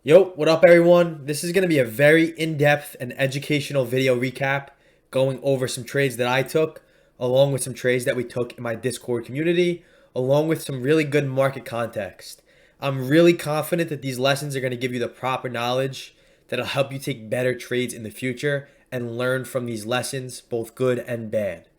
Yo, what up everyone? This is going to be a very in-depth and educational video recap going over some trades that I took, along with some trades that we took in my Discord community, along with some really good market context. I'm really confident that these lessons are going to give you the proper knowledge that'll help you take better trades in the future and learn from these lessons, both good and bad.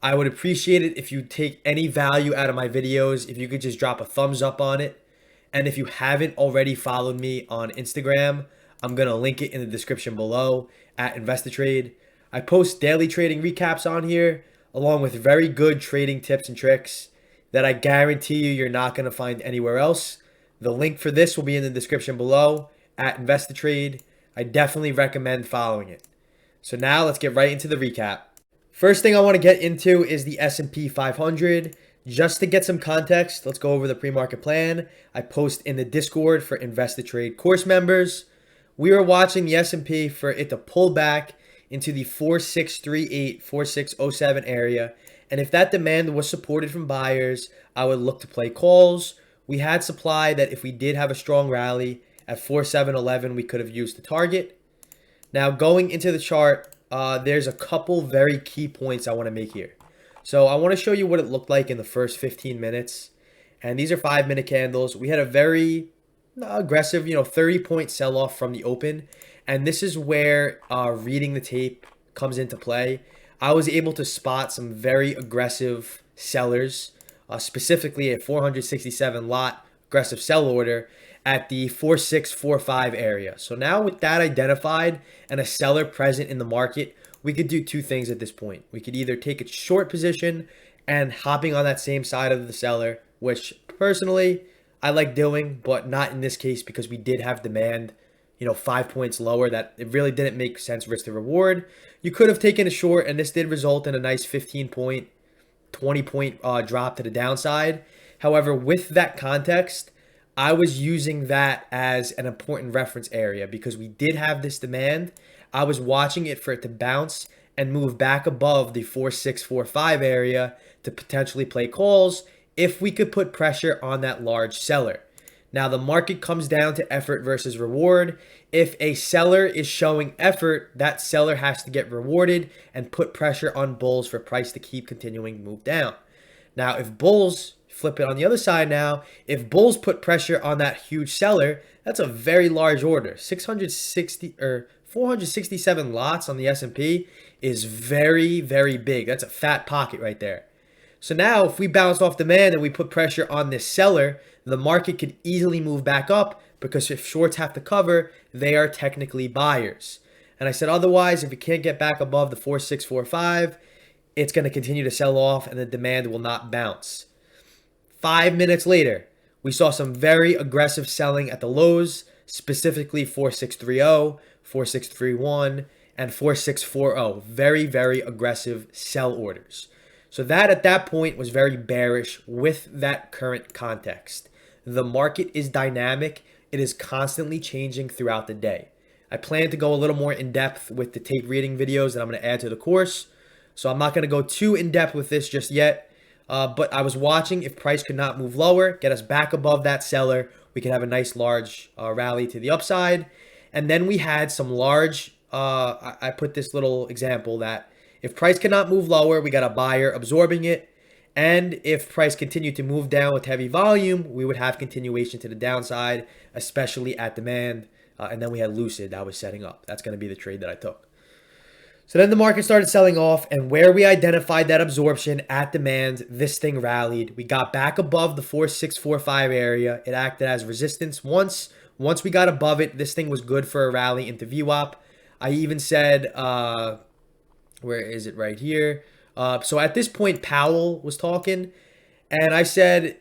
I would appreciate it if you take any value out of my videos, if you could just drop a thumbs up on it. And if you haven't already followed me on Instagram, I'm going to link it in the description below at Entretrade. I post daily trading recaps on here, along with very good trading tips and tricks that I guarantee you're not going to find anywhere else. The link for this will be in the description below at Entretrade. I definitely recommend following it. So now let's get right into the recap. First thing I want to get into is the S&P 500. Just to get some context, let's go over the pre-market plan. I post in the Discord for Entretrade course members. We are watching the S&P for it to pull back into the 4638, 4607 area. And if that demand was supported from buyers, I would look to play calls. We had supply that if we did have a strong rally at 4711, we could have used to target. Now going into the chart, there's a couple very key points I want to make here. So I want to show you what it looked like in the first 15 minutes. And these are 5-minute candles. We had a very aggressive, 30-point sell-off from the open. And this is where reading the tape comes into play. I was able to spot some very aggressive sellers, specifically a 467 lot aggressive sell order at the 4645 area. So now with that identified and a seller present in the market, we could do two things at this point. We could either take a short position and hopping on that same side of the seller, which personally I like doing, but not in this case because we did have demand, 5 points lower that it really didn't make sense risk to reward. You could have taken a short and this did result in a nice 15 point, 20 point drop to the downside. However, with that context, I was using that as an important reference area because we did have this demand. I was watching it for it to bounce and move back above the 4645 area to potentially play calls if we could put pressure on that large seller. Now the market comes down to effort versus reward. If a seller is showing effort, that seller has to get rewarded and put pressure on bulls for price to keep continuing to move down. Now if bulls flip it on the other side now, if bulls put pressure on that huge seller, that's a very large order. 660 or 467 lots on the S&P is very, very big. That's a fat pocket right there. So now if we bounce off demand and we put pressure on this seller, the market could easily move back up because if shorts have to cover, they are technically buyers. And I said otherwise, if you can't get back above the 4645, it's going to continue to sell off and the demand will not bounce. 5 minutes later, we saw some very aggressive selling at the lows, specifically 4630, 4631, and 4640. Very, very aggressive sell orders. So that at that point was very bearish with that current context. The market is dynamic. It is constantly changing throughout the day. I plan to go a little more in depth with the tape reading videos that I'm going to add to the course. So I'm not going to go too in depth with this just yet. But I was watching if price could not move lower, get us back above that seller, we could have a nice large rally to the upside. And then we had some large, I put this little example that if price cannot move lower, we got a buyer absorbing it. And if price continued to move down with heavy volume, we would have continuation to the downside, especially at demand. And then we had Lucid that was setting up. That's going to be the trade that I took. So then the market started selling off, and where we identified that absorption at demand, this thing rallied. We got back above the 4645 area. It acted as resistance. Once we got above it, this thing was good for a rally into VWAP. I even said, where is it right here? So at this point, Powell was talking, and I said,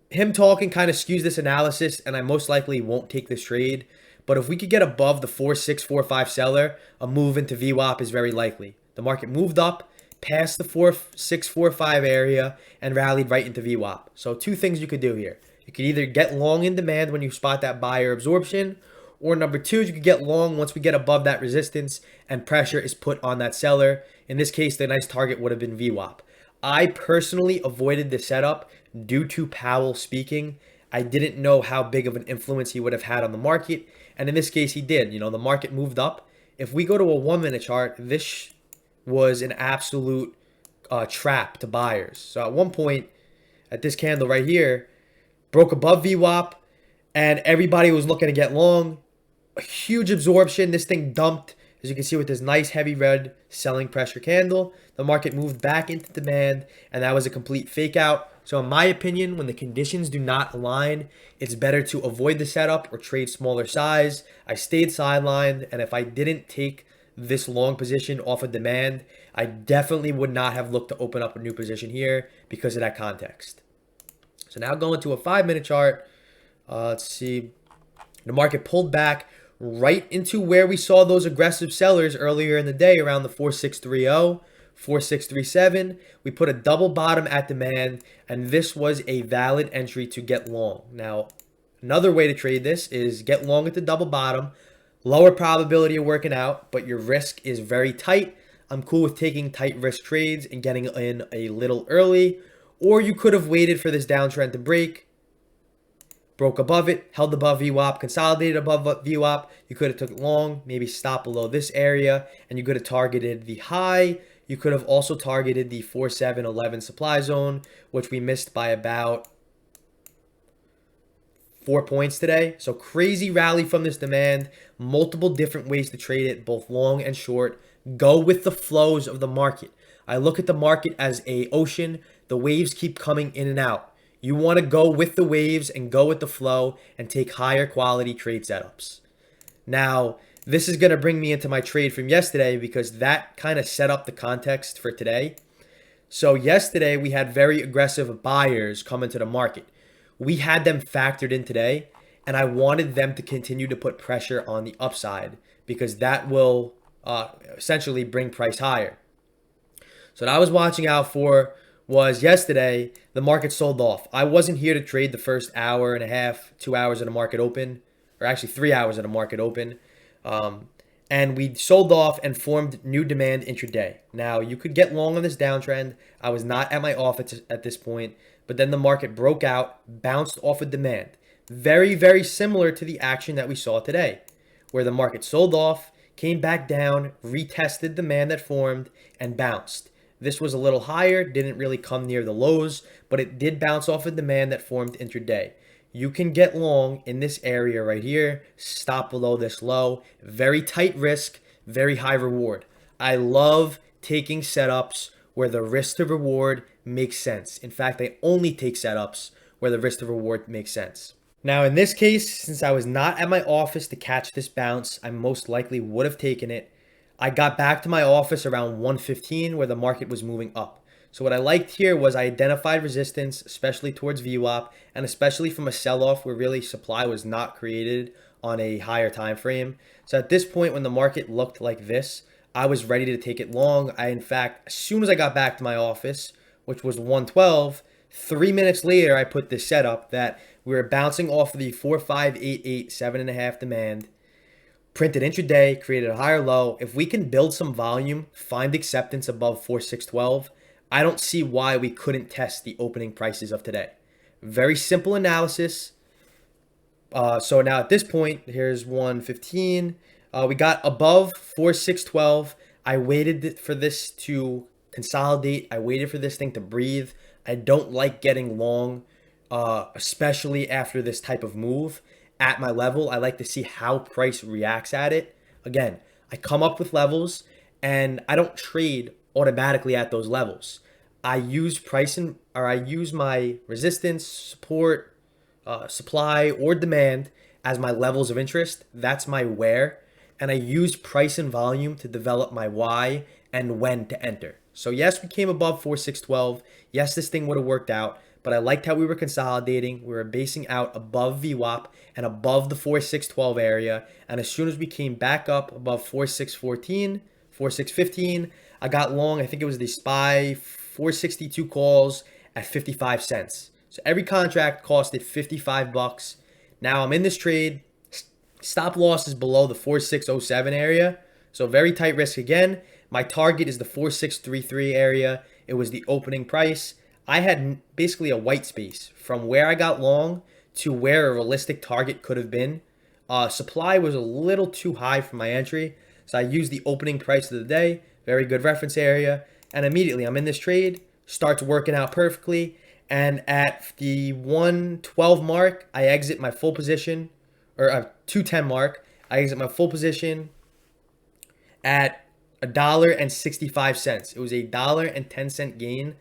him talking kind of skews this analysis, and I most likely won't take this trade. But if we could get above the 4645 seller, a move into VWAP is very likely. The market moved up past the 4645 area and rallied right into VWAP. So two things you could do here. You could either get long in demand when you spot that buyer absorption, or number two, you could get long once we get above that resistance and pressure is put on that seller. In this case, the nice target would have been VWAP. I personally avoided the setup due to Powell speaking. I didn't know how big of an influence he would have had on the market. And in this case, he did. You know, the market moved up. If we go to a 1 minute chart, this was an absolute trap to buyers. So at one point, at this candle right here, broke above VWAP, and everybody was looking to get long. A huge absorption. This thing dumped, as you can see, with this nice heavy red selling pressure candle. The market moved back into demand, and that was a complete fake out. So in my opinion, when the conditions do not align, it's better to avoid the setup or trade smaller size. I stayed sidelined, and if I didn't take this long position off of demand, I definitely would not have looked to open up a new position here because of that context. So now going to a 5 minute chart, let's see. The market pulled back right into where we saw those aggressive sellers earlier in the day around the 4630, 4637. We put a double bottom at demand, and this was a valid entry to get long. Now, another way to trade this is get long at the double bottom. Lower probability of working out, but your risk is very tight. I'm cool with taking tight risk trades and getting in a little early. Or you could have waited for this downtrend to break, broke above it, held above VWAP, consolidated above VWAP. You could have took it long, maybe stop below this area, and you could have targeted the high. You could have also targeted the 4711 supply zone, which we missed by about 4 points today. So crazy rally from this demand. Multiple different ways to trade it, both long and short. Go with the flows of the market. I look at the market as an ocean. The waves keep coming in and out. You want to go with the waves and go with the flow and take higher quality trade setups. Now, this is going to bring me into my trade from yesterday because that kind of set up the context for today. So yesterday we had very aggressive buyers come into the market. We had them factored in today, and I wanted them to continue to put pressure on the upside because that will essentially bring price higher. So what I was watching out for was yesterday, the market sold off. I wasn't here to trade the first hour and a half, 2 hours of the market open, or actually 3 hours of the market open. And we sold off and formed new demand intraday. Now, you could get long on this downtrend. I was not at my office at this point, but then the market broke out, bounced off of demand. Very, very similar to the action that we saw today, where the market sold off, came back down, retested demand that formed, and bounced. This was a little higher, didn't really come near the lows, but it did bounce off of demand that formed intraday. You can get long in this area right here, stop below this low. Very tight risk, very high reward. I love taking setups where the risk to reward makes sense. In fact, I only take setups where the risk to reward makes sense. Now, in this case, since I was not at my office to catch this bounce, I most likely would have taken it. I got back to my office around 1:15 where the market was moving up. So what I liked here was I identified resistance, especially towards VWAP, and especially from a sell-off where really supply was not created on a higher time frame. So at this point, when the market looked like this, I was ready to take it long. In fact, as soon as I got back to my office, which was 1:12, 3 minutes later, I put this setup that we were bouncing off of the 4588, 7.5 demand, printed intraday, created a higher low. If we can build some volume, find acceptance above 4612, I don't see why we couldn't test the opening prices of today. Very simple analysis. So now at this point, here's 1:15. We got above 4612. I waited for this to consolidate. I waited for this thing to breathe. I don't like getting long, especially after this type of move. At my level, I like to see how price reacts at it. Again, I come up with levels and I don't trade automatically at those levels. I use I use my resistance, support, supply, or demand as my levels of interest. That's my where. And I use price and volume to develop my why and when to enter. So yes, we came above 4612. Yes, this thing would have worked out, but I liked how we were consolidating. We were basing out above VWAP and above the 4612 area. And as soon as we came back up above 4614, 4615, I got long. I think it was the SPY 462 calls at 55 cents. So every contract costed $55. Now I'm in this trade. Stop loss is below the 4607 area. So very tight risk again. My target is the 4633 area. It was the opening price. I had basically a white space from where I got long to where a realistic target could have been. Supply was a little too high for my entry, so I used the opening price of the day, very good reference area, and immediately I'm in this trade, starts working out perfectly, and at the 112 mark, I exit my full position, or 210 mark, I exit my full position at $1.65. It was $1.10 gain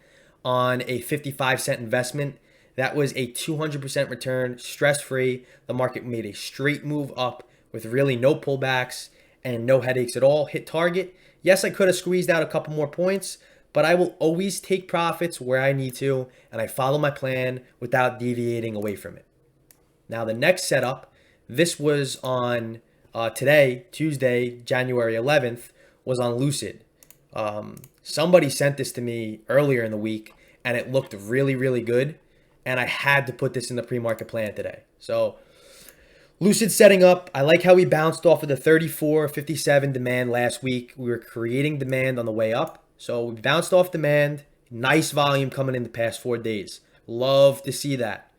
on a 55-cent investment. That was a 200% return, stress-free. The market made a straight move up with really no pullbacks and no headaches at all. Hit target. Yes, I could have squeezed out a couple more points, but I will always take profits where I need to, and I follow my plan without deviating away from it. Now, the next setup, this was on today, Tuesday, January 11th, was on Lucid. Somebody sent this to me earlier in the week, and it looked really, really good, and I had to put this in the pre-market plan today. So Lucid setting up. I like how we bounced off of the 34.57 demand last week. We were creating demand on the way up. So we bounced off demand. Nice volume coming in the past 4 days. Love to see that.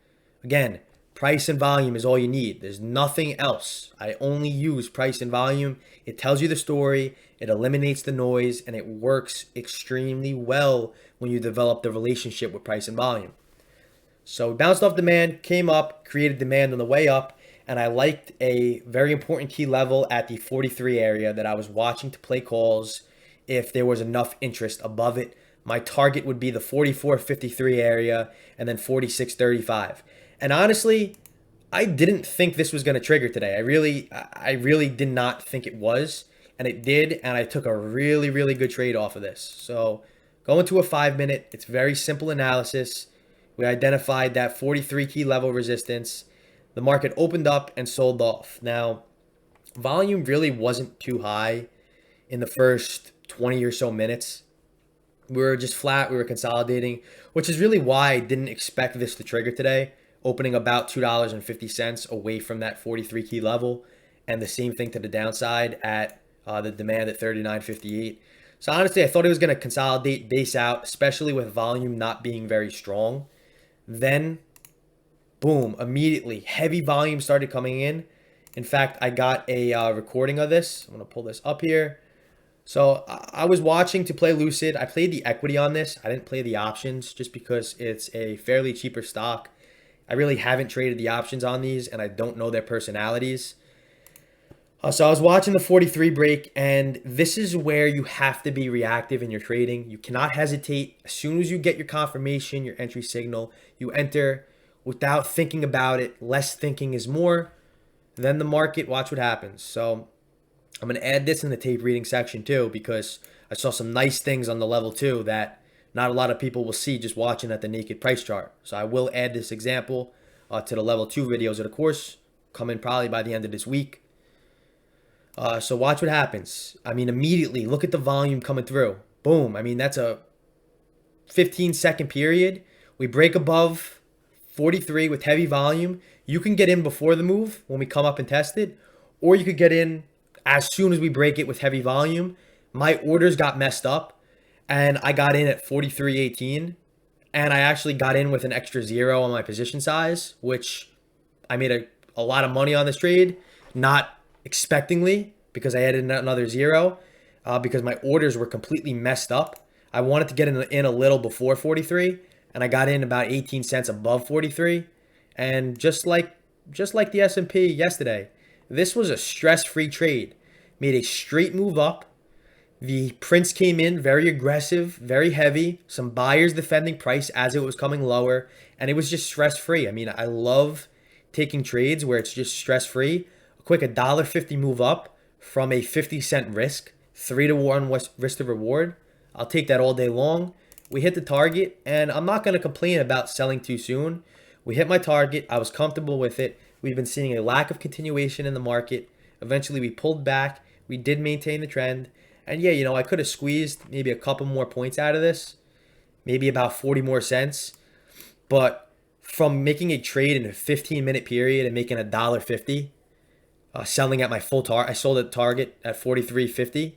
Again, price and volume is all you need. There's nothing else. I only use price and volume. It tells you the story. It eliminates the noise, and it works extremely well when you develop the relationship with price and volume. So we bounced off demand, came up, created demand on the way up, and I liked a very important key level at the 43 area that I was watching to play calls if there was enough interest above it. My target would be the 44.53 area and then 46.35. And honestly, I didn't think this was going to trigger today. I really did not think it was, and it did, and I took a really, really good trade off of this. So going to a 5-minute, it's very simple analysis. We identified that 43 key level resistance. The market opened up and sold off. Now, volume really wasn't too high in the first 20 or so minutes. We were just flat. We were consolidating, which is really why I didn't expect this to trigger today, opening about $2.50 away from that 43 key level, and the same thing to the downside at the demand at 39.58. So honestly, I thought it was going to consolidate, base out, especially with volume not being very strong. Then, boom, immediately, heavy volume started coming in. In fact, I got a recording of this. I'm going to pull this up here. So I was watching to play Lucid. I played the equity on this. I didn't play the options just because it's a fairly cheaper stock. I really haven't traded the options on these, and I don't know their personalities. So I was watching the 43 break, and this is where you have to be reactive in your trading. You cannot hesitate. As soon as you get your confirmation, your entry signal, you enter without thinking about it. Less thinking is more. Then the market, watch what happens. So I'm going to add this in the tape reading section too, because I saw some nice things on the level 2 that not a lot of people will see just watching at the naked price chart. So I will add this example to the level 2 videos of the course, coming probably by the end of this week. So watch what happens. I mean, immediately, look at the volume coming through. Boom. I mean, that's a 15-second period. We break above 43 with heavy volume. You can get in before the move when we come up and test it, or you could get in as soon as we break it with heavy volume. My orders got messed up, and I got in at 43.18, and I actually got in with an extra 0 on my position size, which I made a lot of money on this trade, not expectingly, because I added another 0, because my orders were completely messed up. I wanted to get in a little before 43, and I got in about 18 cents above 43. And just like the S&P yesterday, this was a stress-free trade. Made a straight move up. The prints came in very aggressive, very heavy. Some buyers defending price as it was coming lower, and it was just stress-free. I mean, I love taking trades where it's just stress-free. A quick $1.50 move up from a 50-cent risk, 3-to-1 risk to reward. I'll take that all day long. We hit the target, and I'm not going to complain about selling too soon. We hit my target. I was comfortable with it. We've been seeing a lack of continuation in the market. Eventually, we pulled back. We did maintain the trend. And yeah, I could have squeezed maybe a couple more points out of this, maybe about 40 more cents. But from making a trade in a 15-minute period and making $1.50, selling at my full target, I sold at target at 43.50.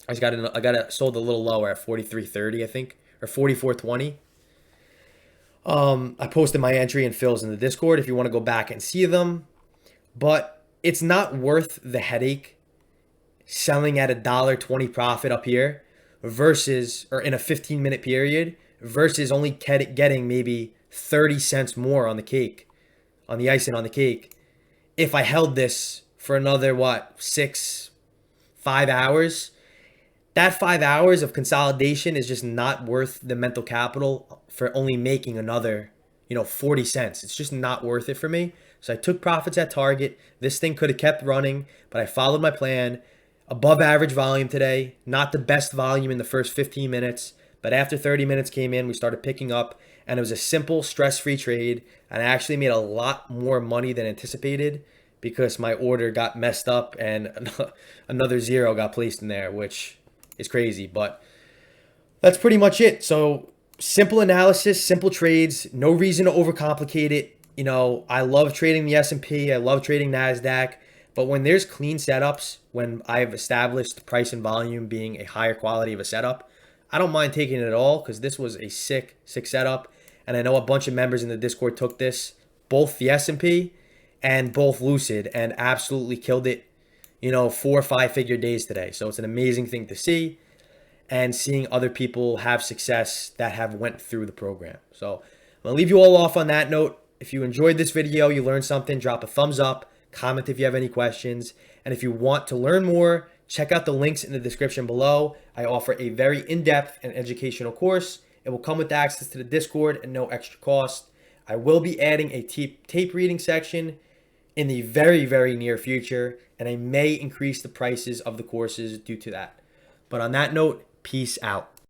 I got it sold a little lower at 43.30, I think, or 44.20. I posted my entry and fills in the Discord if you want to go back and see them. But it's not worth the headache selling at $1.20 profit up here versus, or in a 15-minute period, versus only getting maybe 30 cents more on the cake, on the icing on the cake. If I held this for another, what, 5 hours, that 5 hours of consolidation is just not worth the mental capital for only making another, 40 cents. It's just not worth it for me. So I took profits at target. This thing could have kept running, but I followed my plan. Above average volume today, not the best volume in the first 15 minutes, but after 30 minutes came in, we started picking up, and it was a simple, stress-free trade, and I actually made a lot more money than anticipated because my order got messed up and another zero got placed in there, which is crazy, but that's pretty much it. So simple analysis, simple trades, no reason to overcomplicate it. I love trading the S&P, I love trading NASDAQ, but when there's clean setups, when I've established price and volume being a higher quality of a setup, I don't mind taking it at all because this was a sick setup. And I know a bunch of members in the Discord took this, both the S&P and both Lucid, and absolutely killed it, 4 or 5 figure days today. So it's an amazing thing to see, and seeing other people have success that have went through the program. So I'm going to leave you all off on that note. If you enjoyed this video, you learned something, drop a thumbs up, comment if you have any questions. And if you want to learn more, check out the links in the description below. I offer a very in-depth and educational course. It will come with access to the Discord and no extra cost. I will be adding a tape reading section in the very, very near future, and I may increase the prices of the courses due to that. But on that note, peace out.